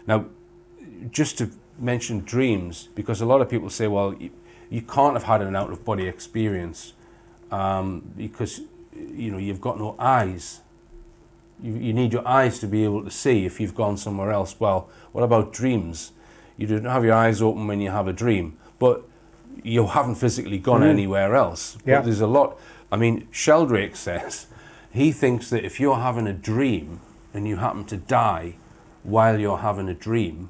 Now, just to mention dreams, because a lot of people say, well, you can't have had an out-of-body experience because you've got no eyes. You need your eyes to be able to see if you've gone somewhere else. Well, what about dreams? You don't have your eyes open when you have a dream, but you haven't physically gone anywhere else. Yeah. But there's a lot. I mean, Sheldrake says he thinks that if you're having a dream and you happen to die while you're having a dream,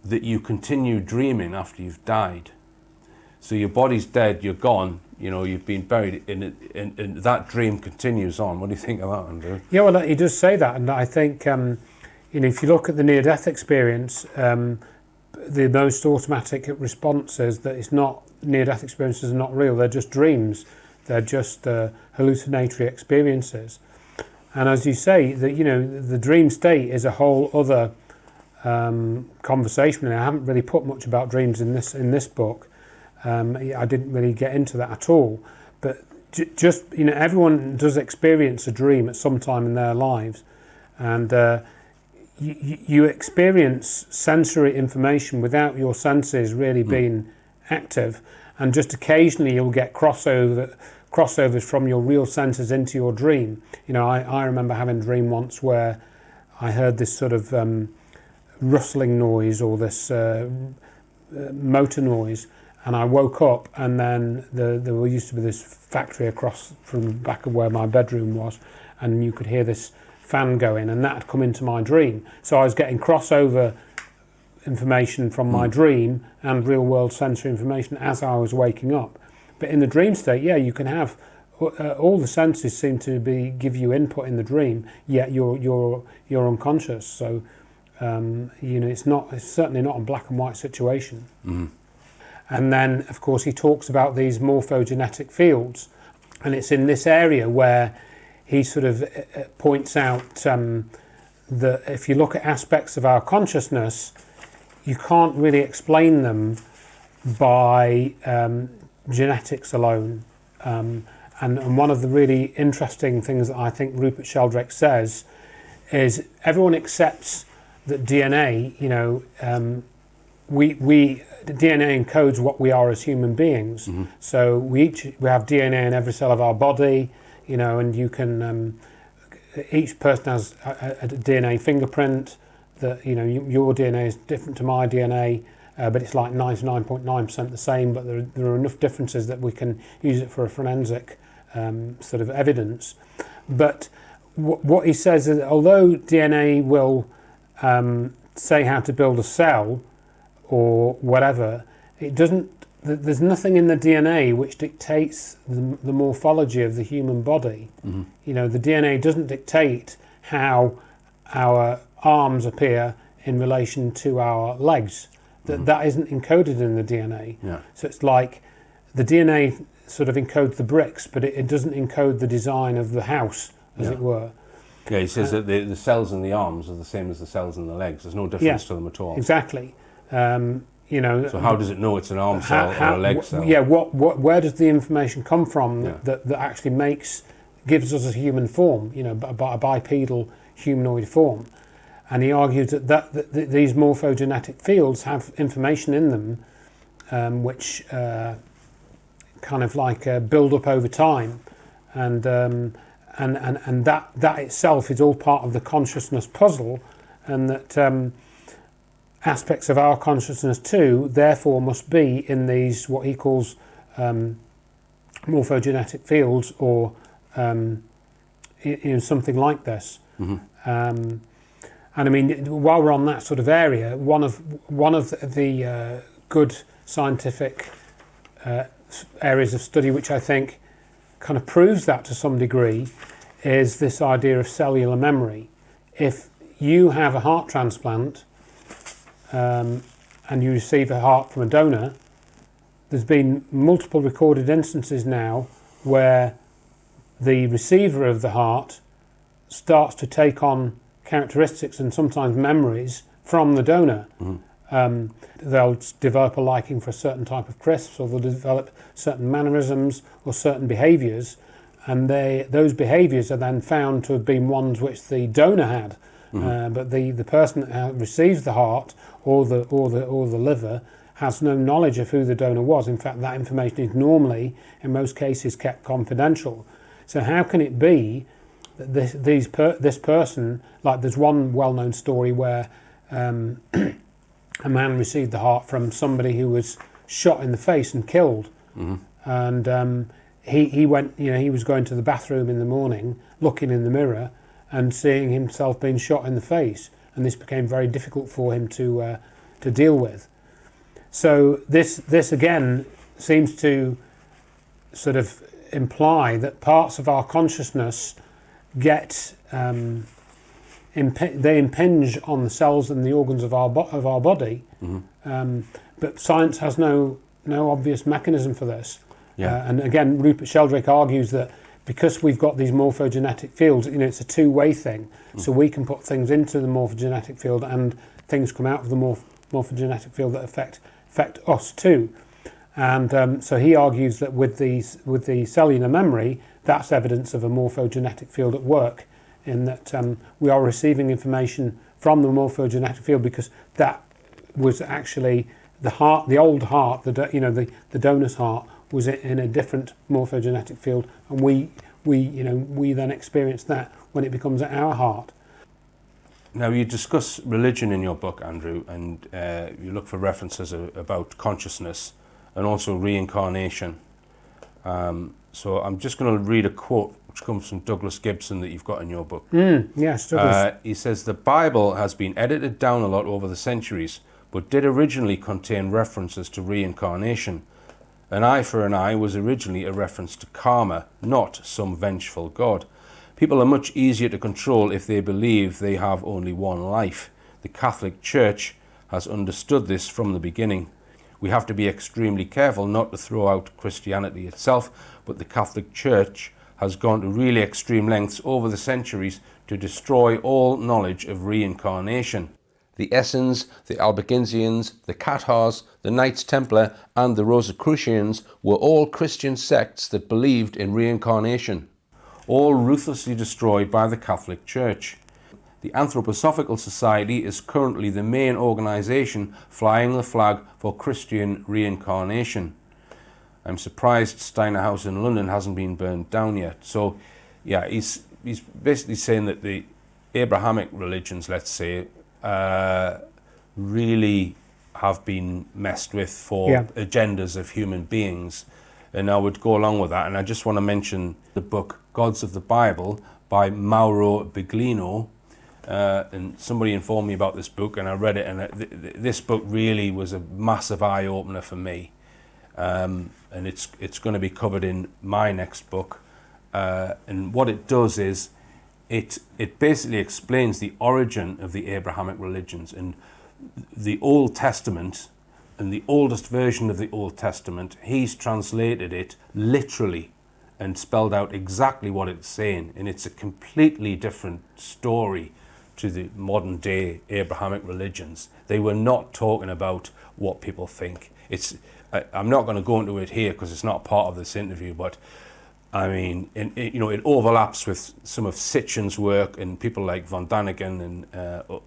that you continue dreaming after you've died. So your body's dead, you're gone, you've been buried, and that dream continues on. What do you think of that, Andrew? Yeah, well, he does say that, and I think, if you look at the near-death experience, the most automatic response is that it's not, near-death experiences are not real, they're just dreams. They're just hallucinatory experiences. And as you say, the dream state is a whole other conversation. And I haven't really put much about dreams in this book. I didn't really get into that at all. But just everyone does experience a dream at some time in their lives, and you experience sensory information without your senses really being active, and just occasionally you'll get crossovers from your real senses into your dream. I remember having a dream once where I heard this sort of rustling noise or this motor noise, and I woke up, and then there used to be this factory across from the back of where my bedroom was, and you could hear this fan going, and that had come into my dream. So I was getting crossover information from my dream and real world sensory information as I was waking up. But in the dream state, you can have all the senses seem to give you input in the dream, yet you're unconscious. So it's certainly not a black and white situation. And then, of course, he talks about these morphogenetic fields, and it's in this area where he sort of points out that if you look at aspects of our consciousness, you can't really explain them by genetics alone. And one of the really interesting things that I think Rupert Sheldrake says is everyone accepts that DNA, the DNA encodes what we are as human beings. So we have DNA in every cell of our body, and you can, each person has a DNA fingerprint that, your DNA is different to my DNA, but it's like 99.9% the same, but there are enough differences that we can use it for a forensic sort of evidence. But what he says is that although DNA will say how to build a cell or whatever, there's nothing in the DNA which dictates the morphology of the human body. The DNA doesn't dictate how our arms appear in relation to our legs. That isn't encoded in the DNA. So it's like the DNA sort of encodes the bricks, but it doesn't encode the design of the house, as it were. Yeah, he says that the cells in the arms are the same as the cells in the legs. There's no difference to them at all. Exactly. So how does it know it's an arm cell or a leg cell? Yeah, where does the information come from that actually gives us a human form, a bipedal humanoid form? And he argues that these morphogenetic fields have information in them which kind of like build up over time, and that itself is all part of the consciousness puzzle, and that aspects of our consciousness too therefore must be in these what he calls morphogenetic fields, or something like this. And I mean, while we're on that sort of area, one of the good scientific areas of study which I think kind of proves that to some degree is this idea of cellular memory. If you have a heart transplant and you receive a heart from a donor, there's been multiple recorded instances now where the receiver of the heart starts to take on characteristics and sometimes memories from the donor. They'll develop a liking for a certain type of crisps, or they'll develop certain mannerisms or certain behaviours, and those behaviours are then found to have been ones which the donor had. but the person that receives the heart or the liver has no knowledge of who the donor was. In fact, that information is normally, in most cases, kept confidential. So how can it be that this person, like there's one well-known story where a man received the heart from somebody who was shot in the face and killed, and he went, he was going to the bathroom in the morning, looking in the mirror and seeing himself being shot in the face, and this became very difficult for him to deal with. So this again seems to sort of imply that parts of our consciousness get they impinge on the cells and the organs of our body, but science has no obvious mechanism for this. And again, Rupert Sheldrake argues that because we've got these morphogenetic fields, it's a two-way thing. So we can put things into the morphogenetic field and things come out of the morphogenetic field that affect us too. And so he argues that with the cellular memory, that's evidence of a morphogenetic field at work, in that we are receiving information from the morphogenetic field, because that was actually the heart, the old heart, the donor's heart was in a different morphogenetic field, and we then experience that when it becomes our heart. Now, you discuss religion in your book, Andrew, and you look for references about consciousness and also reincarnation. So I'm just going to read a quote which comes from Douglas Gibson that you've got in your book. Yes, Douglas. He says, "The Bible has been edited down a lot over the centuries, but did originally contain references to reincarnation. An eye for an eye was originally a reference to karma, not some vengeful god. People are much easier to control if they believe they have only one life. The Catholic Church has understood this from the beginning. We have to be extremely careful not to throw out Christianity itself, but the Catholic Church has gone to really extreme lengths over the centuries to destroy all knowledge of reincarnation. The Essens, the Albigensians, the Cathars, the Knights Templar, and the Rosicrucians were all Christian sects that believed in reincarnation, all ruthlessly destroyed by the Catholic Church. The Anthroposophical Society is currently the main organisation flying the flag for Christian reincarnation. I'm surprised Steiner House in London hasn't been burned down yet." So, yeah, he's basically saying that the Abrahamic religions, let's say, really have been messed with for agendas of human beings. And I would go along with that. And I just want to mention the book Gods of the Bible by Mauro Biglino. And somebody informed me about this book, and I read it, and this book really was a massive eye-opener for me. And it's going to be covered in my next book. And what it does is it basically explains the origin of the Abrahamic religions, and the Old Testament, and the oldest version of the Old Testament, he's translated it literally and spelled out exactly what it's saying, and it's a completely different story to the modern day Abrahamic religions. They were not talking about what people think. I'm not going to go into it here because it's not part of this interview, but I mean, it overlaps with some of Sitchin's work and people like von Daniken and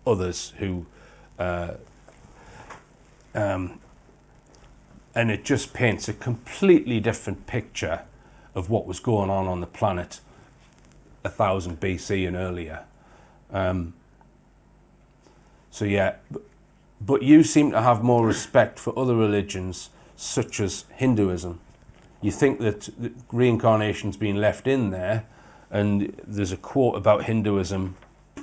others who, and it just paints a completely different picture of what was going on the planet 1000 BC and earlier. So yeah, but you seem to have more respect for other religions such as Hinduism. You think that reincarnation's been left in there, and there's a quote about Hinduism.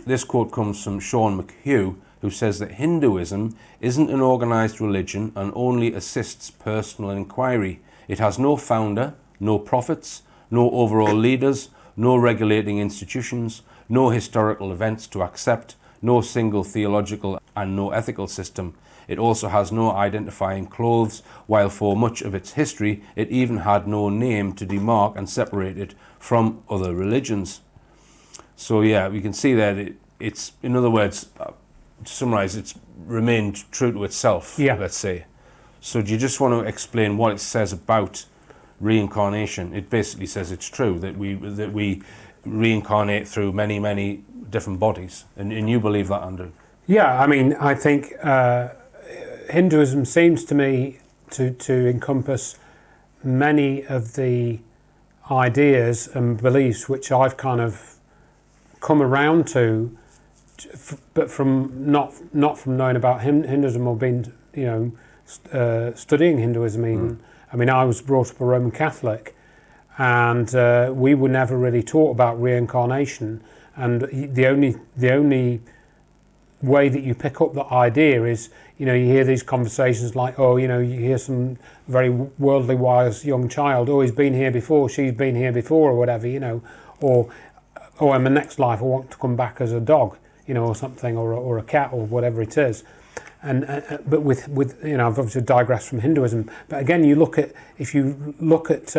This quote comes from Sean McHugh, who says that Hinduism isn't an organized religion and only assists personal inquiry. It has no founder, no prophets, no overall leaders, no regulating institutions, no historical events to accept, no single theological and no ethical system. It also has no identifying clothes, while for much of its history it even had no name to demark and separate it from other religions. So yeah, we can see that it's, in other words, to summarize, it's remained true to itself, let's say. So do you just want to explain what it says about reincarnation? It basically says it's true that we reincarnate through many different bodies, and you believe that, Andrew? Yeah, I mean, I think Hinduism seems to me to encompass many of the ideas and beliefs which I've kind of come around to, but from not from knowing about Hinduism or being, studying Hinduism even. I mean, I was brought up a Roman Catholic, and we were never really taught about reincarnation. And the only way that you pick up the idea is, you hear these conversations like, you hear some very worldly wise young child, he's been here before, she's been here before, or whatever, or in my next life I want to come back as a dog, or something, or a cat, or whatever it is. But with I've obviously digressed from Hinduism, but again, if you look at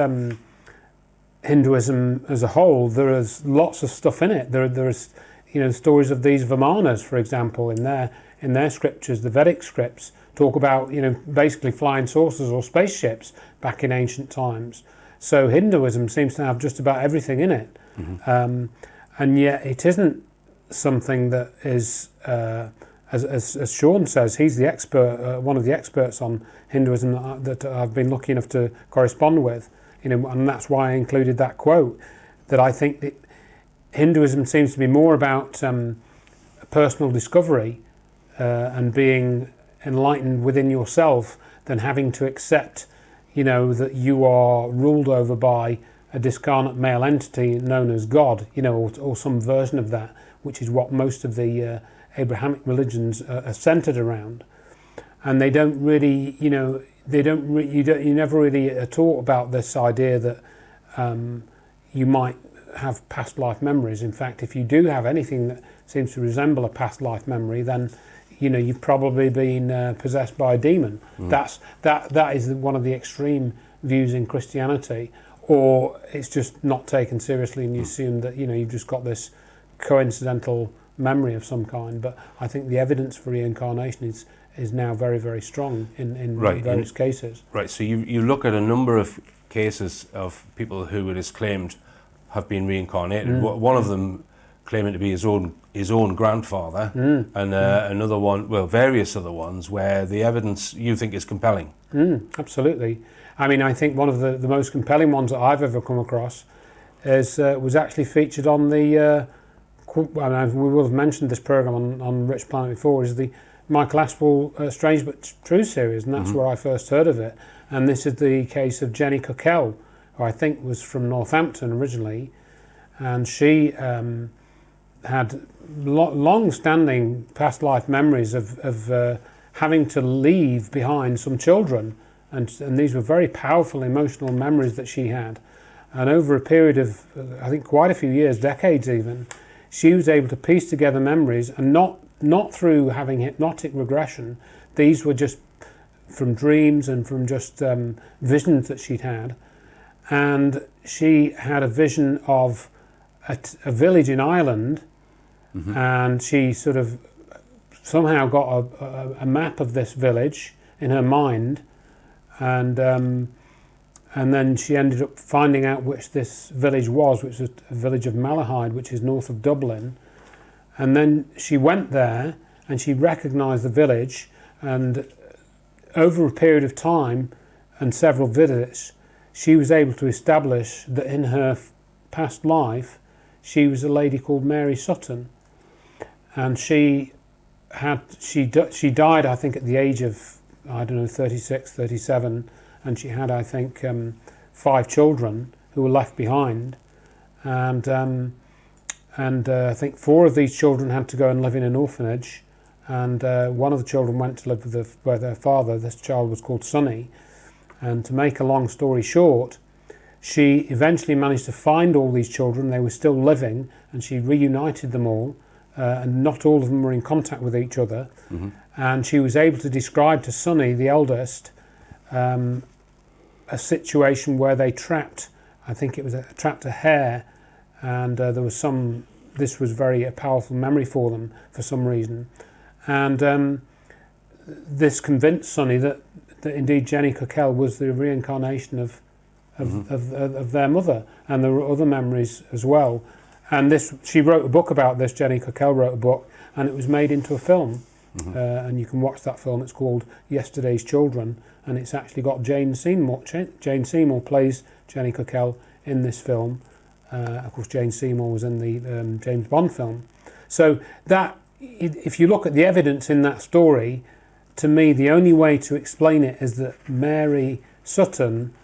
Hinduism as a whole, there is lots of stuff in it. There is stories of these Vimanas, for example, in their scriptures. The Vedic scripts talk about basically flying saucers or spaceships back in ancient times. So Hinduism seems to have just about everything in it, and yet it isn't something that is. As Sean says, he's the expert, one of the experts on Hinduism that I've been lucky enough to correspond with, and that's why I included that quote, that I think that Hinduism seems to be more about personal discovery and being enlightened within yourself than having to accept, that you are ruled over by a discarnate male entity known as God, or some version of that, which is what most of the Abrahamic religions are centered around. And they don't really, you never really are taught about this idea that you might have past life memories. In fact, if you do have anything that seems to resemble a past life memory, then you've probably been possessed by a demon. That is one of the extreme views in Christianity, or it's just not taken seriously, and you assume that you've just got this coincidental memory of some kind. But I think the evidence for reincarnation is now very, very strong in various cases. Right. So you look at a number of cases of people who it is claimed have been reincarnated. One of them claiming to be his own grandfather, and another one, various other ones where the evidence you think is compelling. Absolutely. I mean, I think one of the most compelling ones that I've ever come across was actually featured on the. We will have mentioned this program on Rich Planet before, is the Michael Aspel Strange But True series, and that's where I first heard of it. And this is the case of Jenny Cockell, who I think was from Northampton originally, and she had long-standing past life memories of having to leave behind some children, and these were very powerful emotional memories that she had. And over a period of, I think, quite a few years, decades even, she was able to piece together memories, and not through having hypnotic regression. These were just from dreams and from just visions that she'd had. And she had a vision of a village in Ireland, and she sort of somehow got a map of this village in her mind, and then she ended up finding out which this village was, which was a village of Malahide, which is north of Dublin. And then she went there and she recognised the village, and over a period of time and several visits, she was able to establish that in her past life she was a lady called Mary Sutton, and she died, I think, at the age of 36, 37. And she had, I think, 5 children who were left behind, and I think 4 of these children had to go and live in an orphanage, and one of the children went to live with their father. This child was called Sonny, and to make a long story short, she eventually managed to find all these children. They were still living, and she reunited them all, and not all of them were in contact with each other, and she was able to describe to Sonny, the eldest, a situation where they trapped a hare, and there was this was a powerful memory for them for some reason, and this convinced Sonny that indeed Jenny Cockell was the reincarnation of their mother, and there were other memories as well, And she wrote a book about this. Jenny Cockell wrote a book, and it was made into a film. And you can watch that film. It's called Yesterday's Children, and it's actually got Jane Seymour. Jane Seymour plays Jenny Cockell in this film. Of course, Jane Seymour was in the James Bond film. So that, if you look at the evidence in that story, to me, the only way to explain it is that Mary Sutton,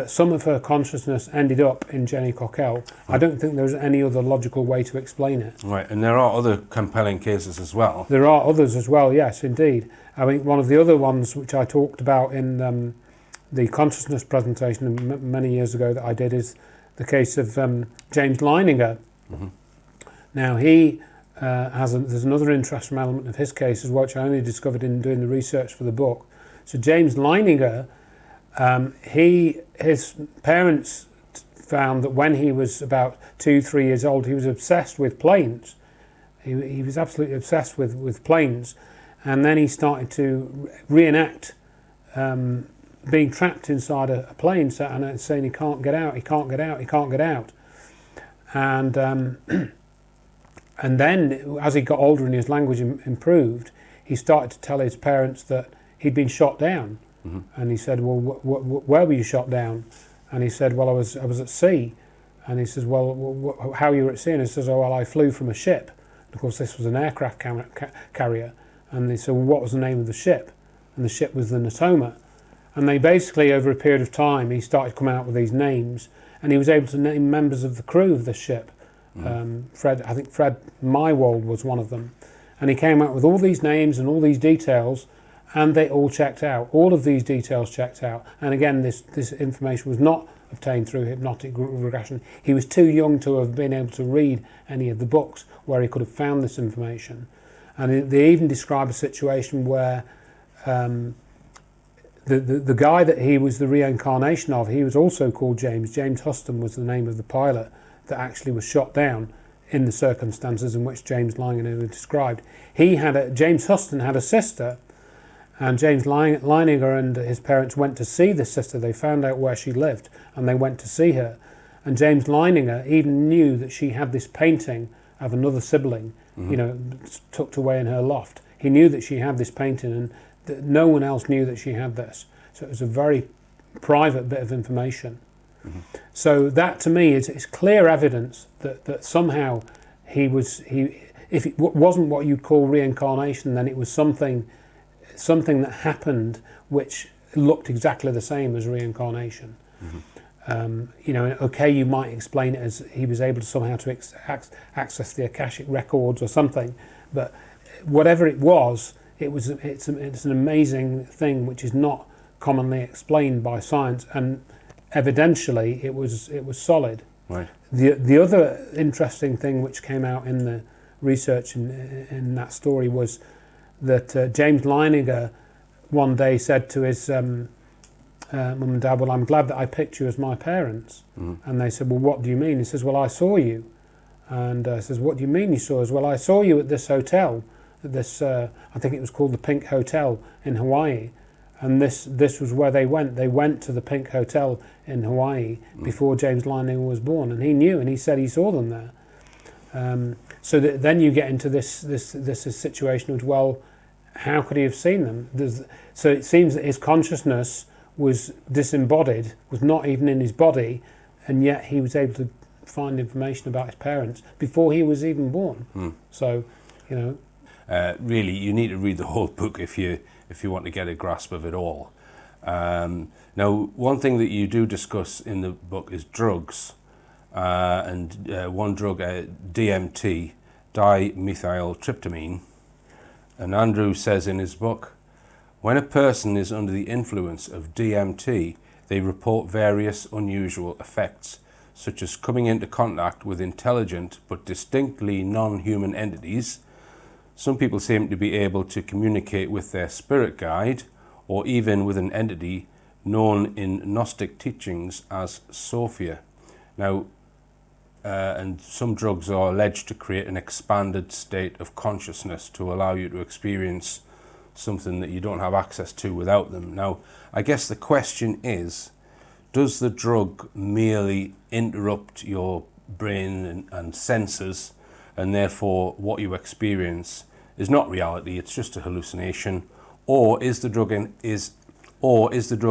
some of her consciousness ended up in Jenny Cockell. I don't think there's any other logical way to explain it. Right, and there are other compelling cases as well. There are others as well, yes, indeed. I think one of the other ones which I talked about in the consciousness presentation many years ago that I did is the case of James Leininger. Now he there's another interesting element of his case as well, which I only discovered in doing the research for the book. So James Leininger, his parents found that when he was about 2-3 years old, he was obsessed with planes. He was absolutely obsessed with planes, and then he started to reenact being trapped inside a plane set and saying he can't get out, he can't get out, he can't get out. And and then as he got older and his language improved, he started to tell his parents that he'd been shot down. And he said, well, where were you shot down? And he said, well, I was at sea. And he says, well, how you were at sea? And he says, oh, well, I flew from a ship. And of course, this was an aircraft carrier. And they said, well, what was the name of the ship? And the ship was the Natoma. And they basically, over a period of time, he started coming out with these names, and he was able to name members of the crew of the ship. I think Fred Mywold was one of them. And he came out with all these names and all these details, and they all checked out. All of these details checked out. And again, this information was not obtained through hypnotic regression. He was too young to have been able to read any of the books where he could have found this information. And they even describe a situation where the guy that he was the reincarnation of, he was also called James. James Huston was the name of the pilot that actually was shot down in the circumstances in which James Leininger described. James Huston had a sister, and James Leininger and his parents went to see this sister. They found out where she lived, and they went to see her. And James Leininger even knew that she had this painting of another sibling, tucked away in her loft. He knew that she had this painting, and that no one else knew that she had this. So it was a very private bit of information. So that, to me, is clear evidence that somehow if it wasn't what you'd call reincarnation, then it was something that happened which looked exactly the same as reincarnation. Okay, you might explain it as he was able to somehow to access the Akashic records or something, but whatever it was, it's an amazing thing which is not commonly explained by science, and evidentially it was solid. Right. The other interesting thing which came out in the research in that story was that James Leininger one day said to his mum and dad, well, I'm glad that I picked you as my parents. And they said, well, what do you mean? He says, well, I saw you. And says, what do you mean you saw us? Well, I saw you at this hotel, I think it was called the Pink Hotel in Hawaii. And this was where they went. They went to the Pink Hotel in Hawaii before James Leininger was born, and he knew, and he said he saw them there. So then you get into this situation of, well, how could he have seen them? So it seems that his consciousness was disembodied, was not even in his body, and yet he was able to find information about his parents before he was even born. So, really, you need to read the whole book if you want to get a grasp of it all. Now, one thing that you do discuss in the book is drugs, and one drug, DMT, dimethyltryptamine. And Andrew says in his book, when a person is under the influence of DMT, they report various unusual effects, such as coming into contact with intelligent but distinctly non-human entities. Some people seem to be able to communicate with their spirit guide, or even with an entity known in Gnostic teachings as Sophia. Now, and some drugs are alleged to create an expanded state of consciousness to allow you to experience something that you don't have access to without them. Now, I guess the question is, does the drug merely interrupt your brain and senses, and therefore what you experience is not reality, it's just a hallucination? Or is the drug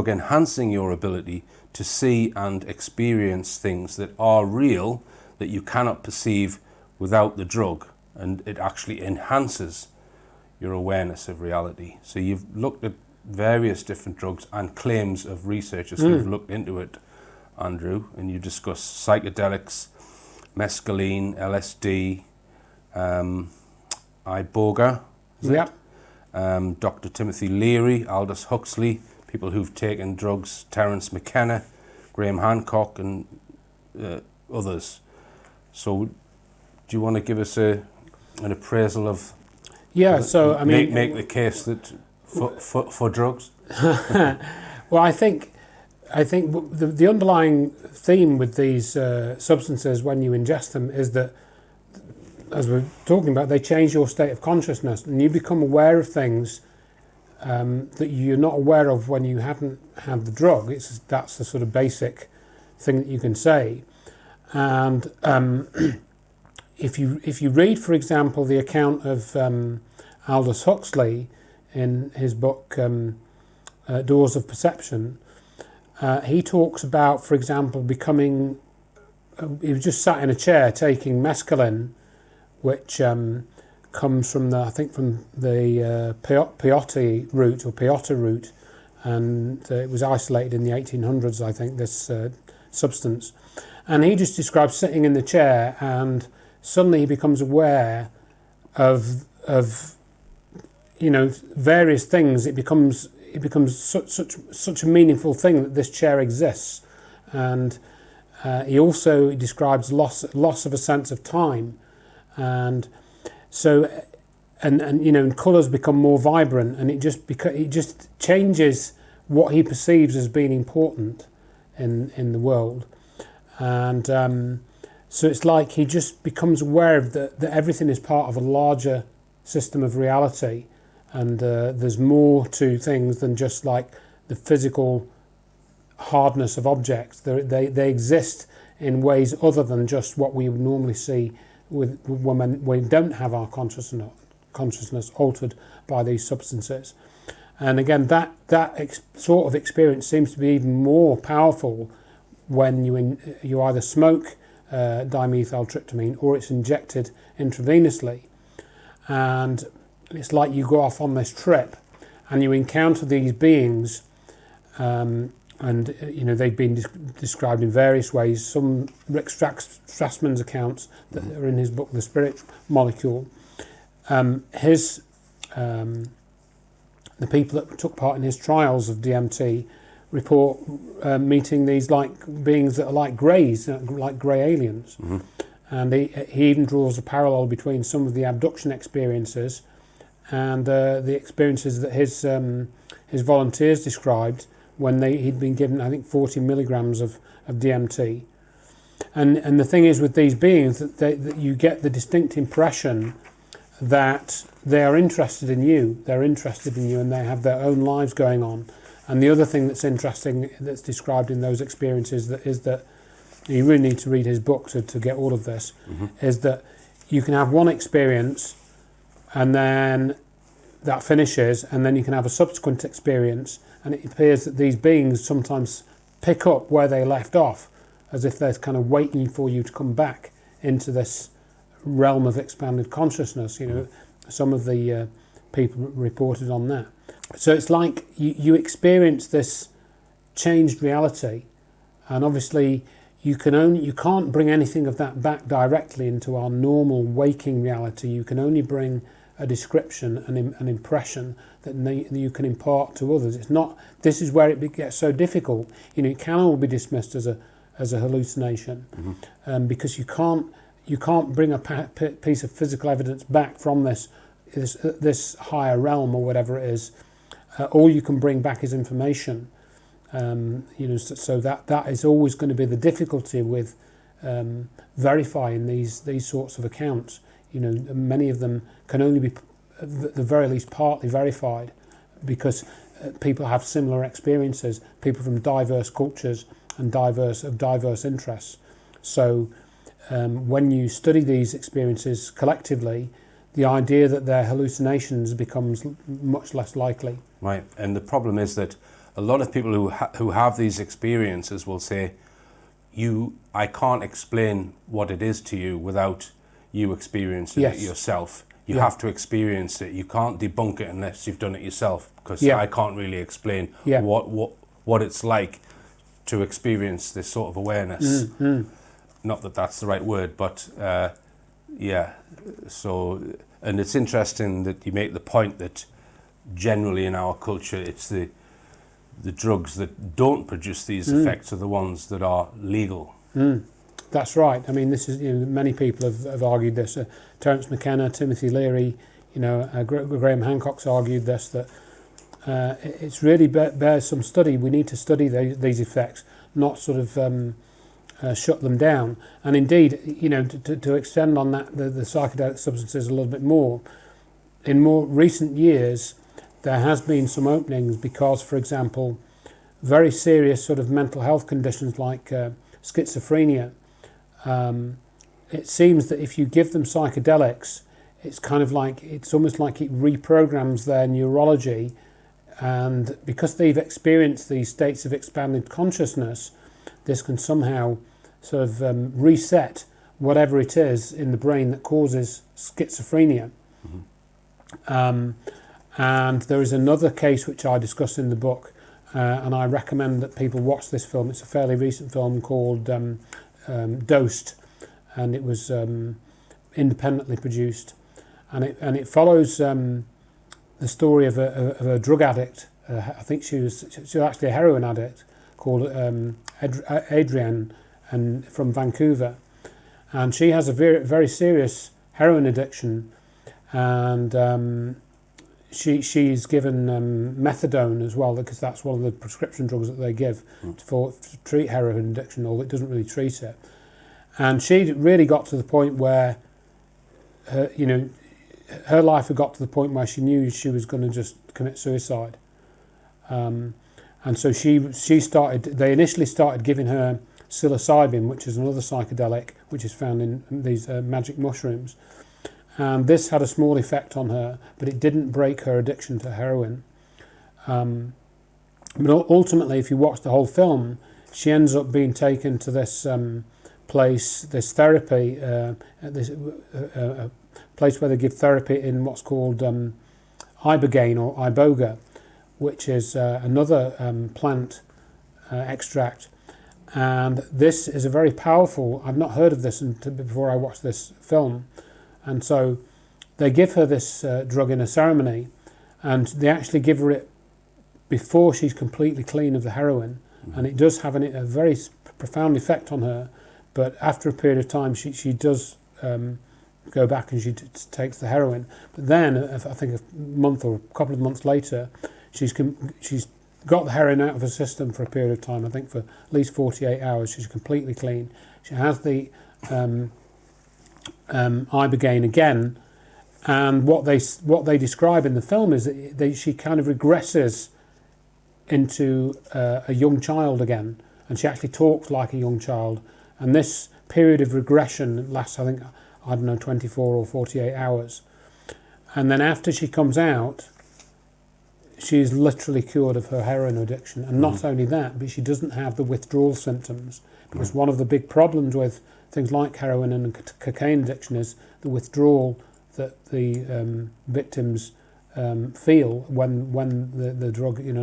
enhancing your ability to see and experience things that are real that you cannot perceive without the drug, and it actually enhances your awareness of reality? So you've looked at various different drugs and claims of researchers who've looked into it, Andrew, and you discuss psychedelics, mescaline, LSD, iboga, Dr. Timothy Leary, Aldous Huxley, people who've taken drugs, Terence McKenna, Graham Hancock, and others. So, do you want to give us an appraisal of? Yeah. So I mean, make the case that for drugs. Well, I think the underlying theme with these substances when you ingest them is that, as we're talking about, they change your state of consciousness, and you become aware of things that you're not aware of when you haven't had the drug. That's the sort of basic thing that you can say. And if you read, for example, the account of Aldous Huxley in his book Doors of Perception, he talks about, for example, becoming. He was just sat in a chair taking mescaline, which comes from the peyote root, and it was isolated in the 1800s, I think, this substance. And he just describes sitting in the chair, and suddenly he becomes aware of various things. It becomes such a meaningful thing that this chair exists, and he also describes loss of a sense of time. And so, and colours become more vibrant, and it just changes what he perceives as being important in the world. And so it's like he just becomes aware of that everything is part of a larger system of reality, and there's more to things than just like the physical hardness of objects. They exist in ways other than just what we would normally see when we don't have our consciousness altered by these substances. And again, that sort of experience seems to be even more powerful when you either smoke dimethyltryptamine or it's injected intravenously. And it's like you go off on this trip and you encounter these beings, and they've been described in various ways. Some Rick Strassman's accounts that are in his book, The Spirit Molecule. The people that took part in his trials of DMT report meeting these beings that are like greys, like grey aliens. Mm-hmm. And he even draws a parallel between some of the abduction experiences and the experiences that his volunteers described when he'd been given, I think, 40 milligrams of DMT. And the thing is with these beings that you get the distinct impression that they are interested in you. They're interested in you, and they have their own lives going on. And the other thing that's interesting that's described in those experiences is that you really need to read his book to get all of this, is that you can have one experience and then that finishes, and then you can have a subsequent experience, and it appears that these beings sometimes pick up where they left off, as if they're kind of waiting for you to come back into this realm of expanded consciousness. Some of the people reported on that. So it's like you experience this changed reality, and obviously you can't bring anything of that back directly into our normal waking reality. You can only bring a description, an impression that you can impart to others. It's not. This is where it gets so difficult. It can all be dismissed as a hallucination, because you can't bring a piece of physical evidence back from this higher realm or whatever it is. All you can bring back is information. So that is always going to be the difficulty with verifying these sorts of accounts. Many of them can only be, at the very least, partly verified, because people have similar experiences, people from diverse cultures and diverse interests. So when you study these experiences collectively, the idea that they're hallucinations becomes much less likely. Right, and the problem is that a lot of people who have these experiences will say, I can't explain what it is to you without you experiencing it yourself. You have to experience it. You can't debunk it unless you've done it yourself, because I can't really explain what it's like to experience this sort of awareness. Not that that's the right word, but so, and it's interesting that you make the point that generally in our culture it's the drugs that don't produce these effects are the ones that are legal. That's right. I mean, this is, many people have argued this. Terence McKenna, Timothy Leary, Graham Hancock's argued this, that it's really bears some study. We need to study these effects, not sort of shut them down. And indeed, to extend on that, the psychedelic substances a little bit more, in more recent years, there has been some openings because, for example, very serious sort of mental health conditions like schizophrenia, it seems that if you give them psychedelics, it's almost like it reprograms their neurology, and because they've experienced these states of expanded consciousness, this can somehow sort of reset whatever it is in the brain that causes schizophrenia. And there is another case which I discuss in the book, and I recommend that people watch this film. It's a fairly recent film called Dosed, and it was independently produced, and it follows the story of a drug addict. I think she was actually a heroin addict called Adrienne, and from Vancouver, and she has a very serious heroin addiction, and she's given methadone as well, because that's one of the prescription drugs that they give to treat heroin addiction, although it doesn't really treat it. And she really got to the point where her life had got to the point where she knew she was going to just commit suicide. And so they initially started giving her psilocybin, which is another psychedelic, which is found in these magic mushrooms. And this had a small effect on her, but it didn't break her addiction to heroin. But ultimately, if you watch the whole film, she ends up being taken to this place, this therapy, this place where they give therapy in what's called ibogaine or iboga, which is another plant extract. And this is a very powerful, I've not heard of this before I watched this film. And so they give her this drug in a ceremony, and they actually give her it before she's completely clean of the heroin. And it does have a very profound effect on her. But after a period of time, she does go back and she takes the heroin. But then, I think a month or a couple of months later, she's got the heroin out of her system for a period of time. I think for at least 48 hours, she's completely clean. She has the ibogaine again, and what they describe in the film is that she kind of regresses into a young child again, and she actually talks like a young child. And this period of regression lasts, I think, 24 or 48 hours. And then after she comes out, she's literally cured of her heroin addiction. And not only that, but she doesn't have the withdrawal symptoms. Because one of the big problems with things like heroin and cocaine addiction is the withdrawal that the victims feel when the drug, no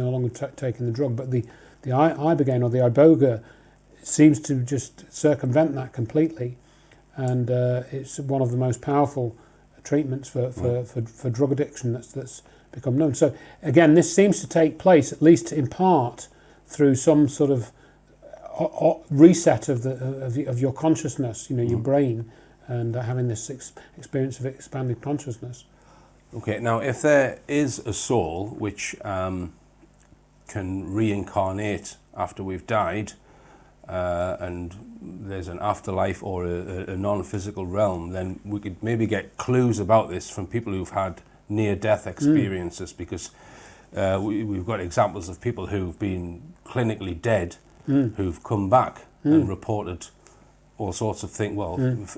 longer taking the drug. But the ibogaine or the iboga seems to just circumvent that completely, and it's one of the most powerful treatments for drug addiction that's become known. So again, this seems to take place, at least in part, through some sort of reset of your consciousness, your brain, and having this experience of expanded consciousness. Okay, now if there is a soul which can reincarnate after we've died, and there's an afterlife or a non-physical realm, then we could maybe get clues about this from people who've had near-death experiences, because we've got examples of people who've been clinically dead who've come back and reported all sorts of things,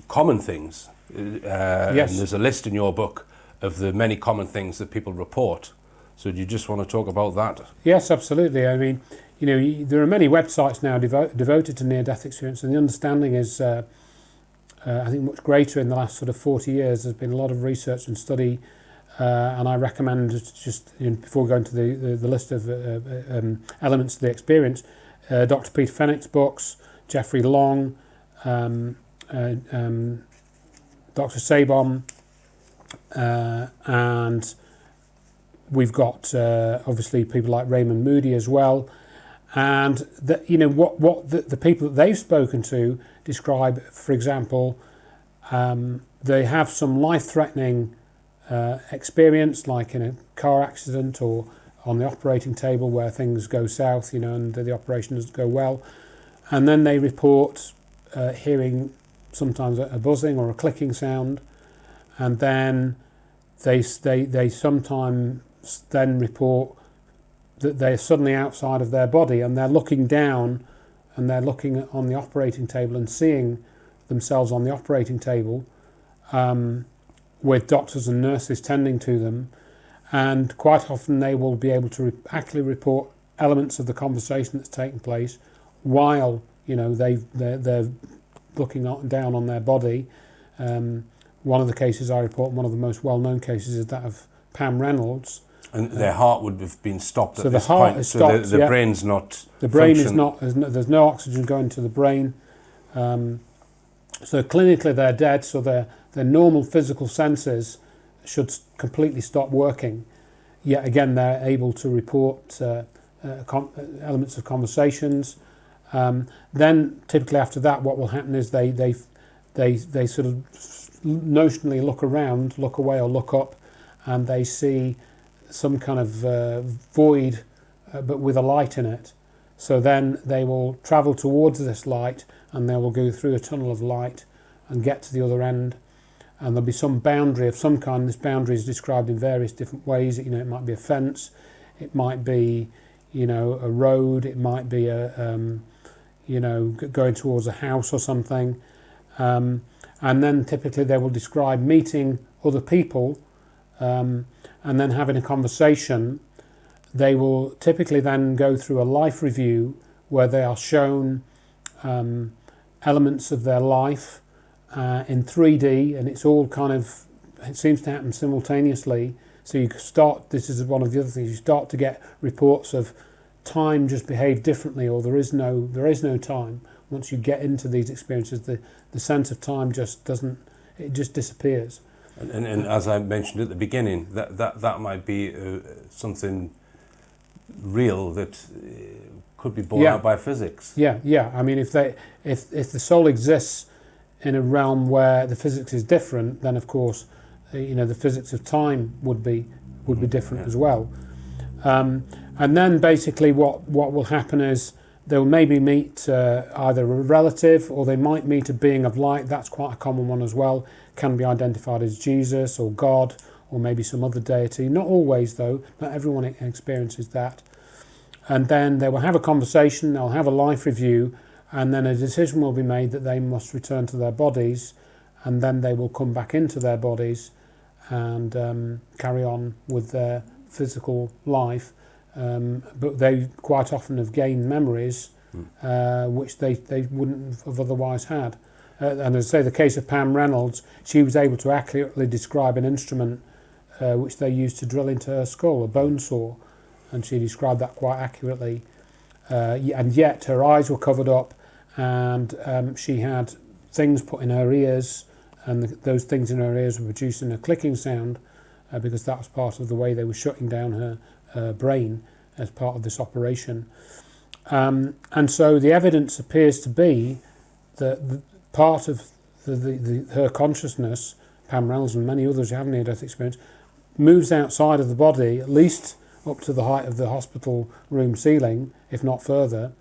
common things. Yes. And there's a list in your book of the many common things that people report. So do you just want to talk about that? Yes, absolutely. I mean, there are many websites now devoted to near-death experience, and the understanding is, I think, much greater in the last sort of 40 years. There's been a lot of research and study, and I recommend just before we go into the list of elements of the experience, Dr. Peter Fenwick's books, Jeffrey Long, Dr. Sabom, and we've got obviously people like Raymond Moody as well, and what the people that they've spoken to describe, for example, they have some life-threatening experience, like in a car accident or on the operating table where things go south, and the operation doesn't go well, and then they report hearing sometimes a buzzing or a clicking sound, and then they sometimes then report that they're suddenly outside of their body and they're looking down and they're looking on the operating table and seeing themselves on the operating table with doctors and nurses tending to them, and quite often they will be able to accurately report elements of the conversation that's taking place while they're looking down on their body. One of the cases I report, one of the most well-known cases, is that of Pam Reynolds. And their heart would have been stopped at this point. Is stopped, so the brain's not. The brain is not. There's no oxygen going to the brain. So clinically they're dead. So their normal physical senses should completely stop working. Yet again, they're able to report elements of conversations. Then typically after that, what will happen is they sort of notionally look around, look away or look up, and they see some kind of void but with a light in it. So then they will travel towards this light and they will go through a tunnel of light and get to the other end, and there'll be some boundary of some kind. This boundary is described in various different ways. It might be a fence, it might be a road, it might be going towards a house or something, and then typically they will describe meeting other people and then having a conversation. They will typically then go through a life review where they are shown elements of their life in 3D, and it's all it seems to happen simultaneously. So you start, this is one of the other things, you start to get reports of time just behaved differently, or there is no time. Once you get into these experiences, the sense of time just disappears. And as I mentioned at the beginning, that might be something real that could be borne out by physics. Yeah. I mean, if the soul exists in a realm where the physics is different, then of course, the physics of time would be different as well. And then basically, what will happen is they'll maybe meet either a relative, or they might meet a being of light. That's quite a common one as well. Can be identified as Jesus or God or maybe some other deity. Not always, though. Not everyone experiences that. And then they will have a conversation, they'll have a life review, and then a decision will be made that they must return to their bodies, and then they will come back into their bodies and carry on with their physical life. But they quite often have gained memories which they wouldn't have otherwise had. And as I say, the case of Pam Reynolds, she was able to accurately describe an instrument which they used to drill into her skull, a bone saw, and she described that quite accurately. And yet her eyes were covered up, and she had things put in her ears, and those things in her ears were producing a clicking sound because that was part of the way they were shutting down her brain as part of this operation. And so the evidence appears to be that part of her consciousness, Pam Reynolds and many others who have near-death experience, moves outside of the body, at least up to the height of the hospital room ceiling, if not further.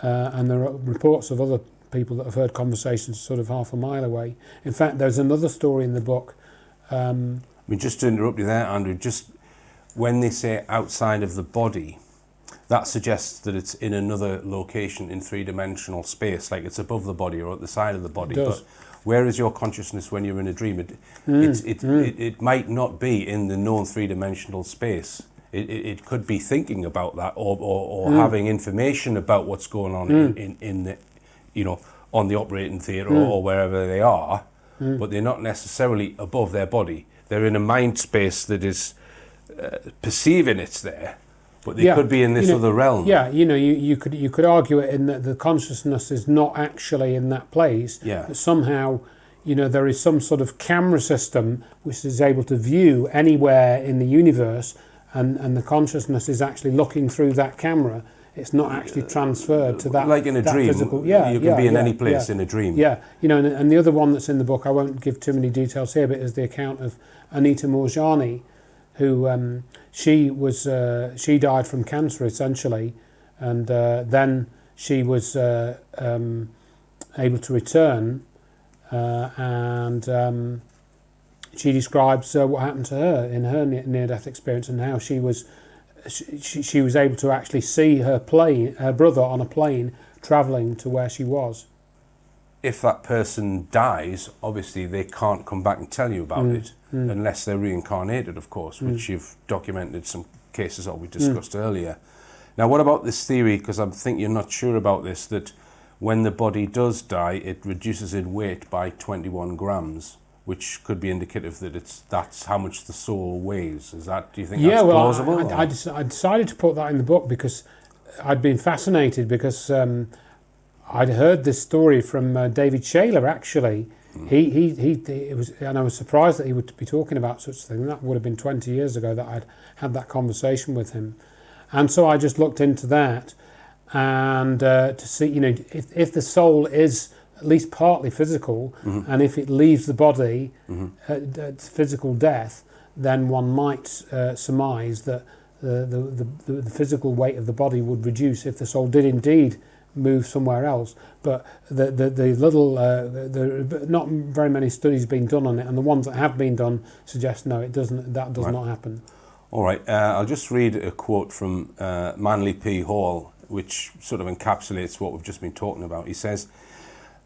And there are reports of other people that have heard conversations sort of half a mile away. In fact, there's another story in the book. Just to interrupt you there, Andrew, just when they say outside of the body, that suggests that it's in another location in three-dimensional space, like it's above the body or at the side of the body. It does. But where is your consciousness when you're in a dream? It might not be in the known three-dimensional space. It could be thinking about that or having information about what's going on in the, you know, on the operating theatre or wherever they are, but they're not necessarily above their body. They're in a mind space that is perceiving it's there, but they could be in this other realm. Yeah, you could argue it in that the consciousness is not actually in that place. Yeah. But somehow, there is some sort of camera system which is able to view anywhere in the universe, and the consciousness is actually looking through that camera. It's not actually transferred to that. Like in a dream, physical, you can be in any place in a dream. Yeah, and the other one that's in the book, I won't give too many details here, but is the account of Anita Moorjani, who she died from cancer essentially, and then she was able to return, and she describes what happened to her in her near-death experience, and how she was able to actually see her brother on a plane travelling to where she was. If that person dies, obviously they can't come back and tell you about it unless they're reincarnated, of course, which you've documented some cases of we discussed earlier. Now, what about this theory, because I think you're not sure about this, that when the body does die, it reduces in weight by 21 grams, which could be indicative that that's how much the soul weighs. Do you think that's plausible? I decided to put that in the book because I'd been fascinated, because I'd heard this story from David Shayler, actually. It was, and I was surprised that he would be talking about such a thing. That would have been 20 years ago that I'd had that conversation with him. And so I just looked into that, and to see, if the soul is at least partly physical, and if it leaves the body at physical death, then one might surmise that the physical weight of the body would reduce if the soul did indeed move somewhere else. But not very many studies being done on it, and the ones that have been done suggest no, it doesn't. That does not happen. All right, I'll just read a quote from Manly P. Hall, which sort of encapsulates what we've just been talking about. He says,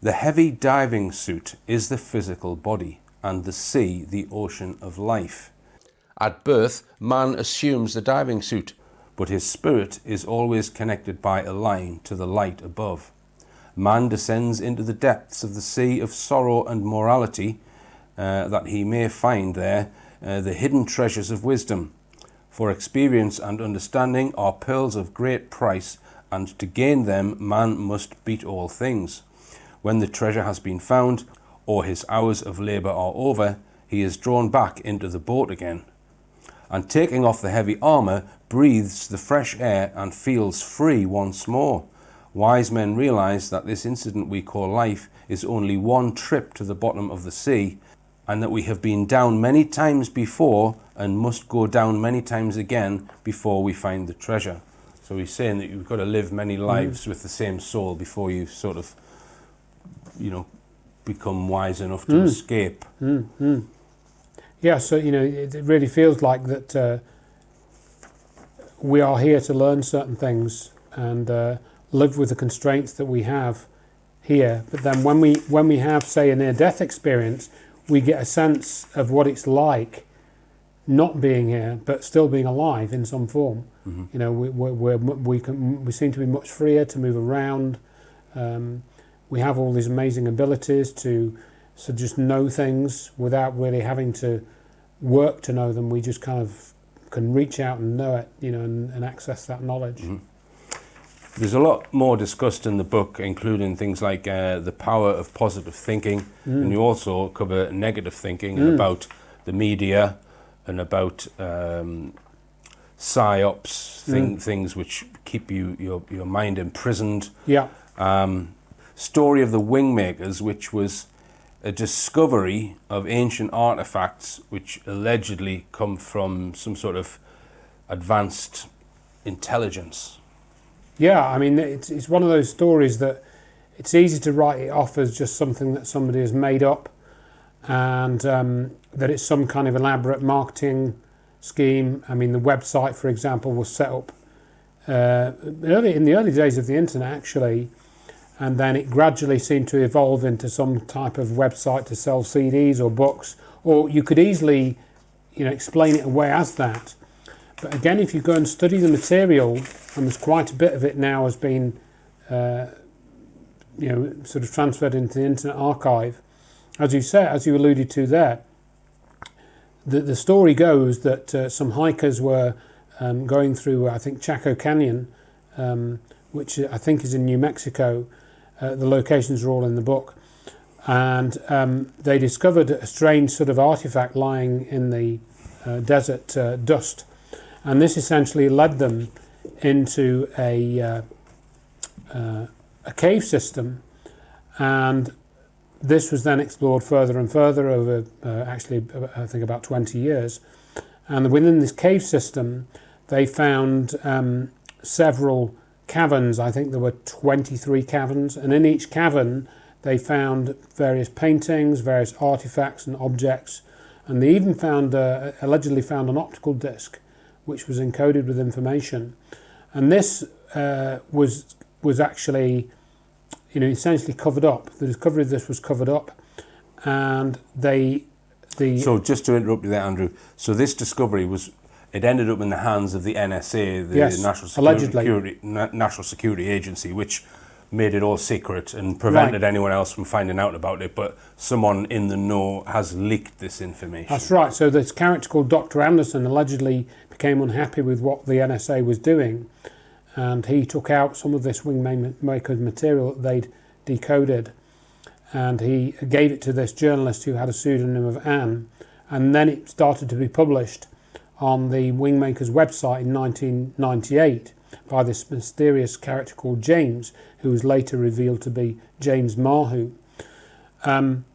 "The heavy diving suit is the physical body, and the sea the ocean of life. At birth, man assumes the diving suit, but his spirit is always connected by a line to the light above. Man descends into the depths of the sea of sorrow and morality, that he may find there the hidden treasures of wisdom. For experience and understanding are pearls of great price, and to gain them man must beat all things. When the treasure has been found, or his hours of labour are over, he is drawn back into the boat again, and taking off the heavy armour, breathes the fresh air and feels free once more. Wise men realise that this incident we call life is only one trip to the bottom of the sea, and that we have been down many times before and must go down many times again before we find the treasure." So he's saying that you've got to live many lives with the same soul before you sort of, become wise enough to escape. Yeah, so, it really feels like that we are here to learn certain things and live with the constraints that we have here. But then when we have, say, a near-death experience, we get a sense of what it's like not being here, but still being alive in some form. We seem to be much freer to move around. We have all these amazing abilities to just know things without really having to work to know them. We just kind of can reach out and know it, and access that knowledge. There's a lot more discussed in the book, including things like the power of positive thinking, and you also cover negative thinking and about the media and about psyops, things which keep your mind imprisoned. Yeah. Story of the Wingmakers, which was a discovery of ancient artifacts which allegedly come from some sort of advanced intelligence. Yeah, I mean, it's one of those stories that it's easy to write it off as just something that somebody has made up, and that it's some kind of elaborate marketing scheme. I mean, the website, for example, was set up in the early days of the internet, actually, and then it gradually seemed to evolve into some type of website to sell CDs or books, or you could easily, explain it away as that. But again, if you go and study the material, and there's quite a bit of it now has been, sort of transferred into the Internet Archive, as you alluded to there, the story goes that some hikers were going through, I think, Chaco Canyon, which I think is in New Mexico. The locations are all in the book. And they discovered a strange sort of artifact lying in the desert dust. And this essentially led them into a cave system. And this was then explored further and further over, actually, I think about 20 years. And within this cave system, they found several caverns. I think there were 23 caverns, and in each cavern they found various paintings, various artifacts and objects, and they even allegedly found an optical disc which was encoded with information. And this was actually, essentially covered up. The discovery of this was covered up, and So just to interrupt you there, Andrew, so this discovery it ended up in the hands of the NSA, the yes, National Security Agency, which made it all secret and prevented anyone else from finding out about it. But someone in the know has leaked this information. That's right. So this character called Dr. Anderson allegedly became unhappy with what the NSA was doing, and he took out some of this Wingmaker's material that they'd decoded, and he gave it to this journalist who had a pseudonym of Anne, and then it started to be published on the Wingmaker's website in 1998 by this mysterious character called James, who was later revealed to be James Mahu. And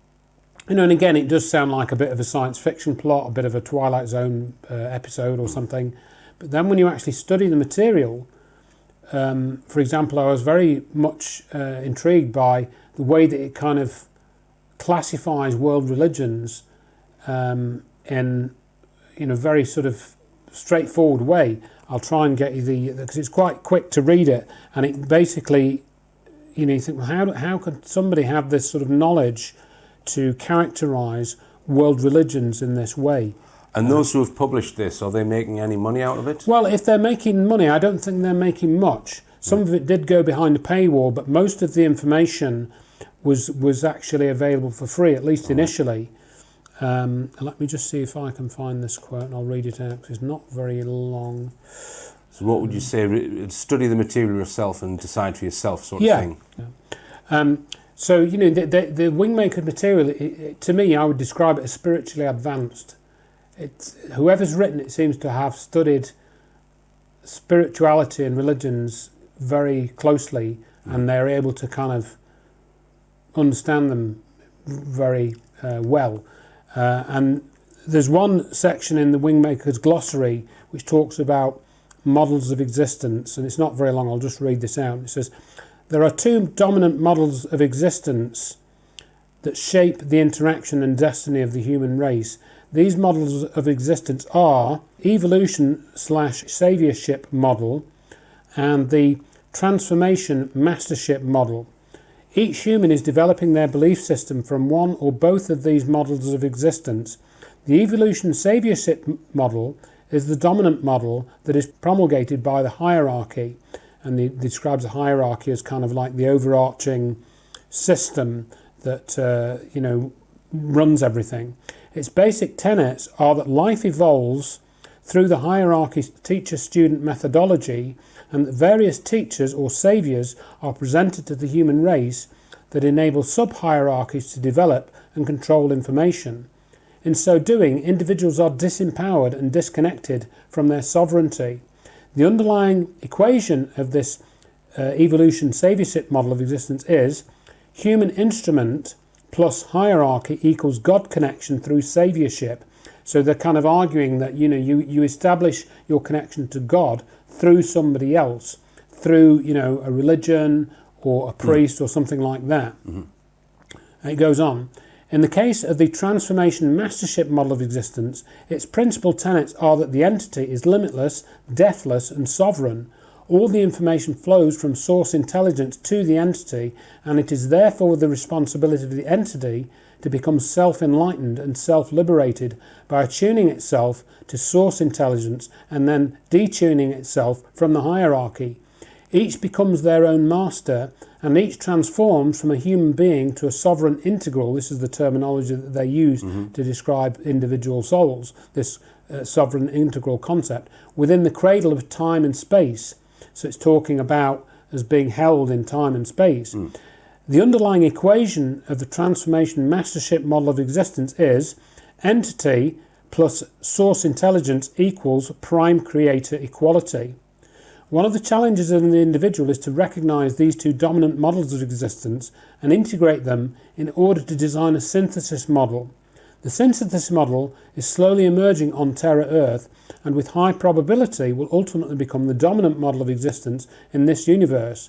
again, it does sound like a bit of a science fiction plot, a bit of a Twilight Zone episode or something. But then when you actually study the material, for example, I was very much intrigued by the way that it kind of classifies world religions in a very sort of straightforward way. I'll try and get you because it's quite quick to read it, and it basically, you think, well, how could somebody have this sort of knowledge to characterise world religions in this way? And those who have published this, are they making any money out of it? Well, if they're making money, I don't think they're making much. Some of it did go behind a paywall, but most of the information was actually available for free, at least initially. Let me just see if I can find this quote, and I'll read it out because it's not very long. So what would you say? Study the material yourself and decide for yourself, sort of thing. Yeah. So the Wingmaker material, to me, I would describe it as spiritually advanced. Whoever's written it seems to have studied spirituality and religions very closely, and they're able to kind of understand them very well. And there's one section in the Wingmaker's glossary which talks about models of existence, and it's not very long, I'll just read this out. It says, there are two dominant models of existence that shape the interaction and destiny of the human race. These models of existence are evolution/saviourship model and the transformation mastership model. Each human is developing their belief system from one or both of these models of existence. The evolution saviourship model is the dominant model that is promulgated by the hierarchy, and it describes the hierarchy as kind of like the overarching system that runs everything. Its basic tenets are that life evolves through the hierarchy's teacher-student methodology, and that various teachers or saviours are presented to the human race that enable sub-hierarchies to develop and control information. In so doing, individuals are disempowered and disconnected from their sovereignty. The underlying equation of this evolution saviourship model of existence is human instrument plus hierarchy equals God connection through saviourship. So they're kind of arguing that you establish your connection to God through somebody else, through a religion or a priest or something like that. Mm-hmm. And it goes on. In the case of the transformation mastership model of existence, its principal tenets are that the entity is limitless, deathless and sovereign. All the information flows from source intelligence to the entity, and it is therefore the responsibility of the entity to become self-enlightened and self-liberated by attuning itself to source intelligence and then detuning itself from the hierarchy. Each becomes their own master, and each transforms from a human being to a sovereign integral. This is the terminology that they use to describe individual souls, this sovereign integral concept, within the cradle of time and space. So it's talking about as being held in time and space. The underlying equation of the transformation mastership model of existence is entity plus source intelligence equals prime creator equality. One of the challenges in the individual is to recognize these two dominant models of existence and integrate them in order to design a synthesis model. The synthesis model is slowly emerging on Terra Earth and with high probability will ultimately become the dominant model of existence in this universe.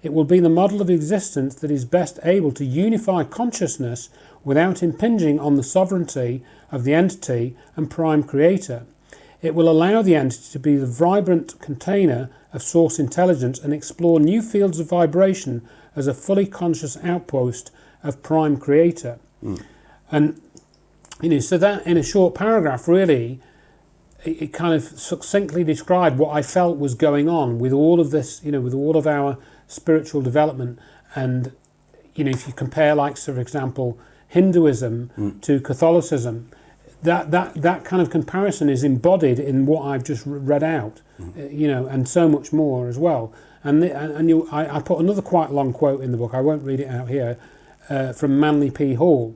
It will be the model of existence that is best able to unify consciousness without impinging on the sovereignty of the entity and prime creator. It will allow the entity to be the vibrant container of source intelligence and explore new fields of vibration as a fully conscious outpost of prime creator. And so that in a short paragraph really it kind of succinctly described what I felt was going on with all of this, with all of our spiritual development. And if you compare, like, so for example, Hinduism to Catholicism, that kind of comparison is embodied in what I've just read out, and so much more as well. I put another quite long quote in the book. I won't read it out here, from Manly P. Hall,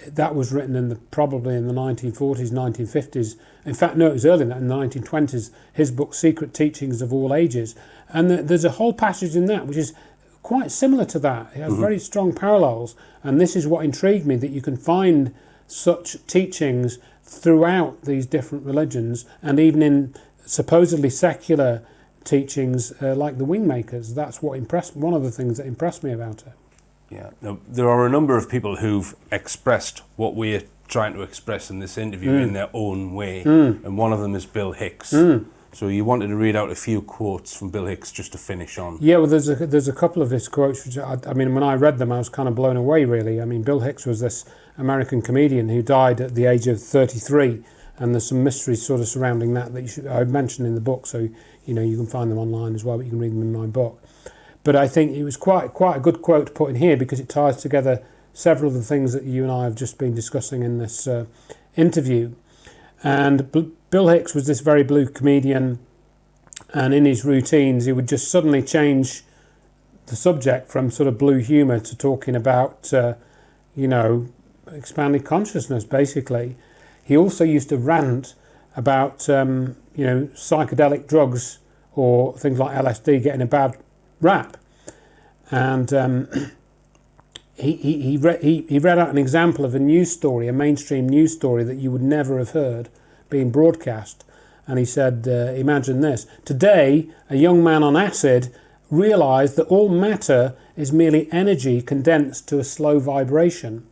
that was written probably in the 1940s, 1950s. In fact, no, it was earlier than that, in the 1920s. His book, Secret Teachings of All Ages, and there's a whole passage in that which is quite similar to that. It has very strong parallels, and this is what intrigued me, that you can find such teachings throughout these different religions, and even in supposedly secular teachings like the Wingmakers. That's what one of the things that impressed me about it. Yeah, now, there are a number of people who've expressed what we're trying to express in this interview in their own way, and one of them is Bill Hicks. So you wanted to read out a few quotes from Bill Hicks just to finish on. Yeah, well, there's a couple of his quotes which I mean, when I read them, I was kind of blown away, really. I mean, Bill Hicks was this American comedian who died at the age of 33, and there's some mysteries sort of surrounding that I mentioned in the book. So you can find them online as well, but you can read them in my book. But I think it was quite a good quote to put in here because it ties together several of the things that you and I have just been discussing in this interview. And Bill Hicks was this very blue comedian, and in his routines he would just suddenly change the subject from sort of blue humour to talking about, expanded consciousness, basically. He also used to rant about, psychedelic drugs or things like LSD getting a bad rap. And he read out an example of a mainstream news story that you would never have heard being broadcast. And he said, imagine this. Today, a young man on acid realised that all matter is merely energy condensed to a slow vibration,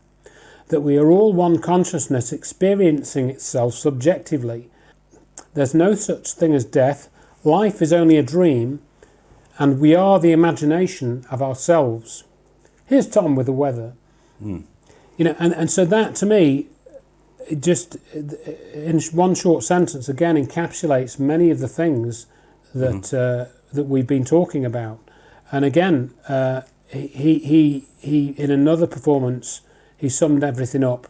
that we are all one consciousness experiencing itself subjectively. There's no such thing as death. Life is only a dream, and we are the imagination of ourselves. Here's Tom with the weather. And so that, to me, it just, in one short sentence, again encapsulates many of the things that that we've been talking about. And again, he in another performance, he summed everything up.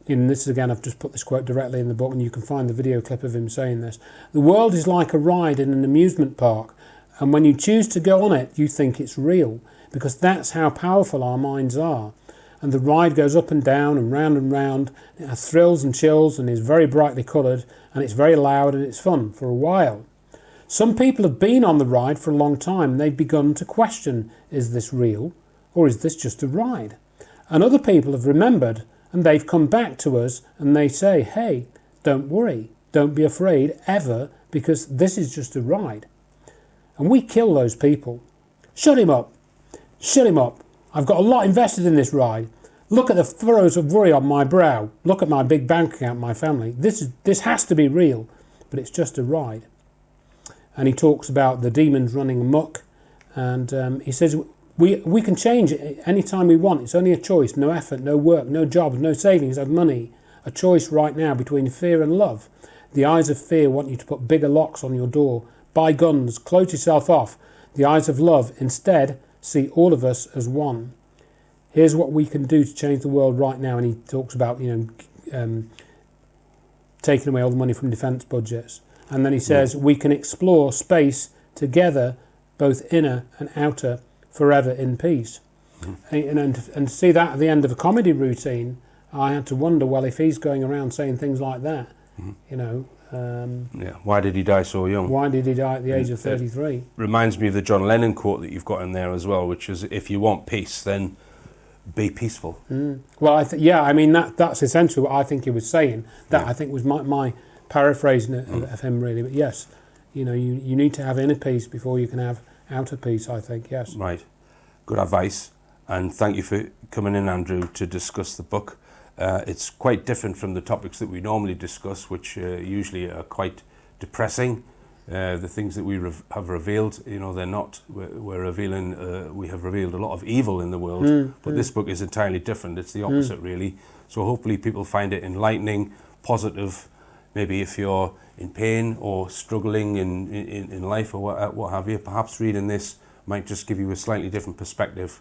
This again, I've just put this quote directly in the book, and you can find the video clip of him saying this. The world is like a ride in an amusement park, and when you choose to go on it, you think it's real, because that's how powerful our minds are. And the ride goes up and down and round and round. It has thrills and chills and is very brightly coloured, and it's very loud and it's fun for a while. Some people have been on the ride for a long time. They've begun to question, is this real or is this just a ride? And other people have remembered, and they've come back to us and they say, hey, don't worry, don't be afraid ever, because this is just a ride. And we kill those people. Shut him up. Shut him up. I've got a lot invested in this ride. Look at the furrows of worry on my brow. Look at my big bank account, my family. This has to be real. but it's just a ride. And he talks about the demons running amok, and he says we can change it anytime we want. It's only a choice, no effort, no work, no jobs, no savings of money. A choice right now between fear and love. The eyes of fear want you to put bigger locks on your door, buy guns, close yourself off. The eyes of love instead see all of us as one. Here's what we can do to change the world right now. And he talks about, taking away all the money from defence budgets. And then he says, we can explore space together, both inner and outer, forever in peace. And to see that at the end of a comedy routine, I had to wonder, well, if he's going around saying things like that, why did he die so young? Why did he die at the age of 33? Reminds me of the John Lennon quote that you've got in there as well, which is, if you want peace, then be peaceful. Well, that's essentially what I think he was saying. That I think was my paraphrasing of him, really. But yes, you need to have inner peace before you can have outer peace, I think, yes. Right. Good advice. And thank you for coming in, Andrew, to discuss the book. It's quite different from the topics that we normally discuss, which usually are quite depressing. The things that we have revealed, they're not. We're revealing. We have revealed a lot of evil in the world, but this book is entirely different. It's the opposite, really. So hopefully people find it enlightening, positive. Maybe if you're in pain or struggling in life or what have you, perhaps reading this might just give you a slightly different perspective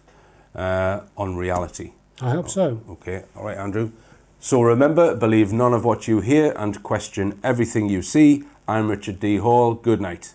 on reality. I hope so. Okay, all right, Andrew. So remember, believe none of what you hear and question everything you see. I'm Richard D. Hall. Good night.